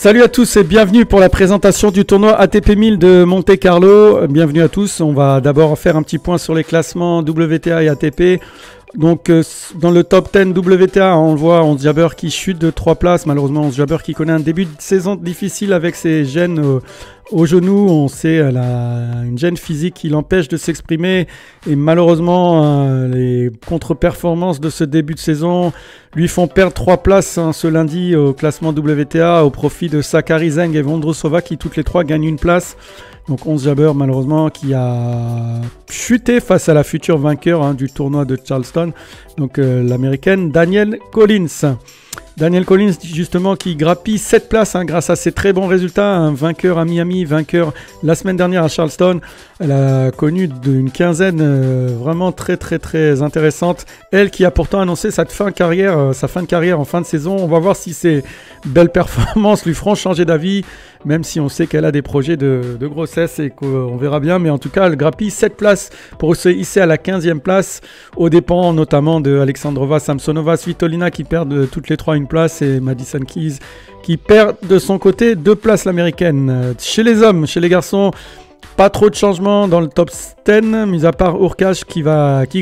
Salut à tous et bienvenue pour la présentation du tournoi ATP 1000 de Monte Carlo. Bienvenue à tous. On va d'abord faire un petit point sur les classements WTA et ATP. Donc dans le top 10 WTA, on le voit, 11 Jabber qui chute de 3 places. Malheureusement, 11 Jabber qui connaît un début de saison difficile avec ses gènes au genou. On sait elle a une gêne physique qui l'empêche de s'exprimer. Et malheureusement, les contre-performances de ce début de saison lui font perdre 3 places ce lundi au classement WTA au profit de Sakkari, Zeng et Vondrousova qui toutes les 3 gagnent une place. Donc 11 Jabber malheureusement qui a chuté face à la future vainqueur du tournoi de Charleston, donc l'américaine Danielle Collins. Danielle Collins justement qui grappille 7 places grâce à ses très bons résultats, un vainqueur à Miami, vainqueur la semaine dernière à Charleston. Elle a connu une quinzaine vraiment très intéressante. Elle qui a pourtant annoncé sa fin de carrière en fin de saison. On va voir si ces belles performances lui feront changer d'avis, même si on sait qu'elle a des projets de grossesse et qu'on verra bien. Mais en tout cas, elle grappille 7 places pour se hisser à la 15e place, aux dépens notamment de Alexandrova, Samsonova, Svitolina qui perdent toutes les 3 une place et Madison Keys qui perd de son côté 2 places l'américaine. Chez les hommes, chez les garçons, pas trop de changements dans le top 10, mis à part Hurkacz qui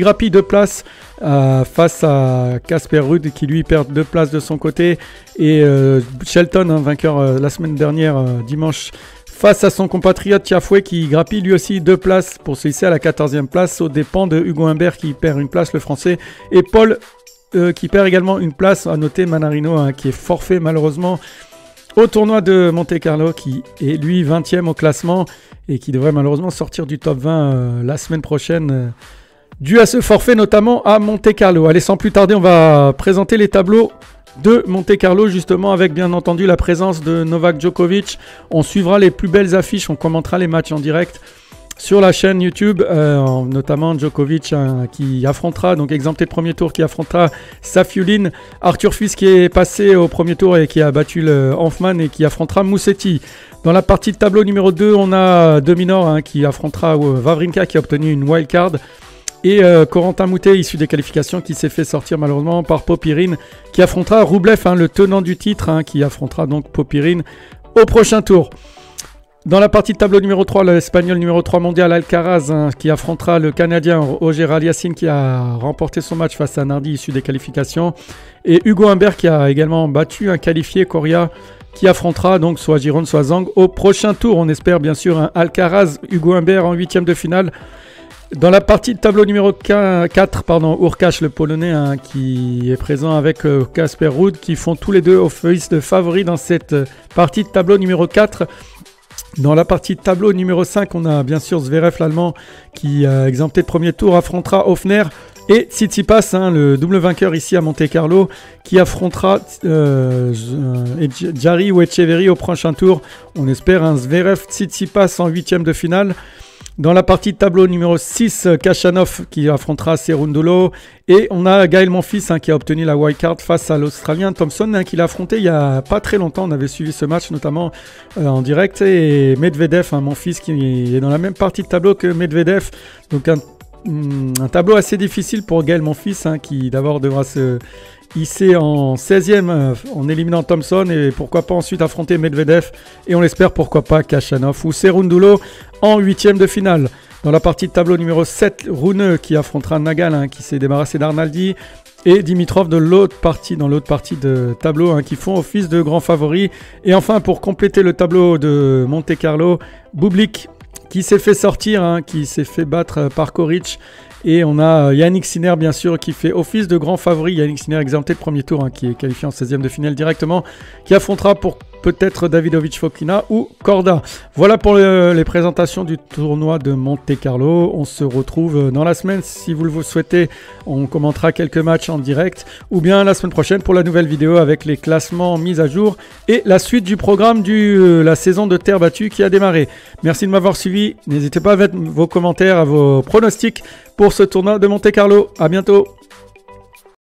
grappille 2 places face à Casper Ruud qui lui perd 2 places de son côté. Et Shelton, vainqueur la semaine dernière, dimanche, face à son compatriote Tiafoe qui grappille lui aussi 2 places pour se hisser à la 14e place, aux dépens de Hugo Humbert qui perd une place, le français, et Paul qui perd également une place. À noter Manarino qui est forfait malheureusement au tournoi de Monte Carlo, qui est lui 20e au classement et qui devrait malheureusement sortir du top 20 la semaine prochaine dû à ce forfait notamment à Monte Carlo. Allez, sans plus tarder, on va présenter les tableaux de Monte Carlo justement avec bien entendu la présence de Novak Djokovic. On suivra les plus belles affiches, on commentera les matchs en direct sur la chaîne YouTube, notamment Djokovic qui affrontera, donc exempté de premier tour, qui affrontera Safiullin, Arthur Fils qui est passé au premier tour et qui a battu le Hanfmann et qui affrontera Musetti. Dans la partie de tableau numéro 2, on a De Minaur qui affrontera Wawrinka qui a obtenu une wildcard. Et Corentin Moutet, issu des qualifications, qui s'est fait sortir malheureusement par Popyrin, qui affrontera Rublev, le tenant du titre, qui affrontera donc Popyrin au prochain tour. Dans la partie de tableau numéro 3, l'Espagnol numéro 3 mondial Alcaraz qui affrontera le Canadien Roger Aliassime qui a remporté son match face à Nardi issu des qualifications. Et Hugo Humbert qui a également battu un qualifié Coria qui affrontera donc soit Giron soit Zhang au prochain tour. On espère bien sûr un Alcaraz Hugo Humbert en 8e de finale. Dans la partie de tableau numéro 4, Hurkacz, le Polonais, qui est présent avec Casper Ruud, qui font tous les deux office de favoris dans cette partie de tableau numéro 4. Dans la partie de tableau numéro 5, on a bien sûr Zverev, l'Allemand, qui a exempté de premier tour, affrontera Hoffner. Et Tsitsipas, le double vainqueur ici à Monte Carlo, qui affrontera Jarry ou Etcheverry au prochain tour. On espère un Zverev-Tsitsipas en 8e de finale. Dans la partie de tableau numéro 6, Khachanov qui affrontera Cerundolo. Et on a Gaël Monfils qui a obtenu la wildcard face à l'Australien Thompson qui l'a affronté il n'y a pas très longtemps. On avait suivi ce match notamment en direct. Et Medvedev, Monfils qui est dans la même partie de tableau que Medvedev. Donc un tableau assez difficile pour Gaël Monfils qui d'abord devra se hisser en 16e en éliminant Thompson et pourquoi pas ensuite affronter Medvedev et on l'espère pourquoi pas Khachanov ou Cerundolo en 8e de finale. Dans la partie de tableau numéro 7, Rune qui affrontera Nagal qui s'est débarrassé d'Arnaldi et Dimitrov dans l'autre partie de tableau qui font office de grands favoris. Et enfin pour compléter le tableau de Monte Carlo, Bublik qui s'est fait sortir, qui s'est fait battre par Koric. Et on a Yannick Sinner bien sûr qui fait office de grand favori. Yannick Sinner exempté de premier tour qui est qualifié en 16e de finale directement, qui affrontera pour peut-être Davidovich Fokina ou Korda. Voilà pour les présentations du tournoi de Monte Carlo. On se retrouve dans la semaine si vous le souhaitez. On commentera quelques matchs en direct ou bien la semaine prochaine pour la nouvelle vidéo avec les classements mis à jour et la suite du programme de la saison de terre battue qui a démarré. Merci de m'avoir suivi. N'hésitez pas à mettre vos commentaires, vos pronostics pour ce tournoi de Monte Carlo. À bientôt.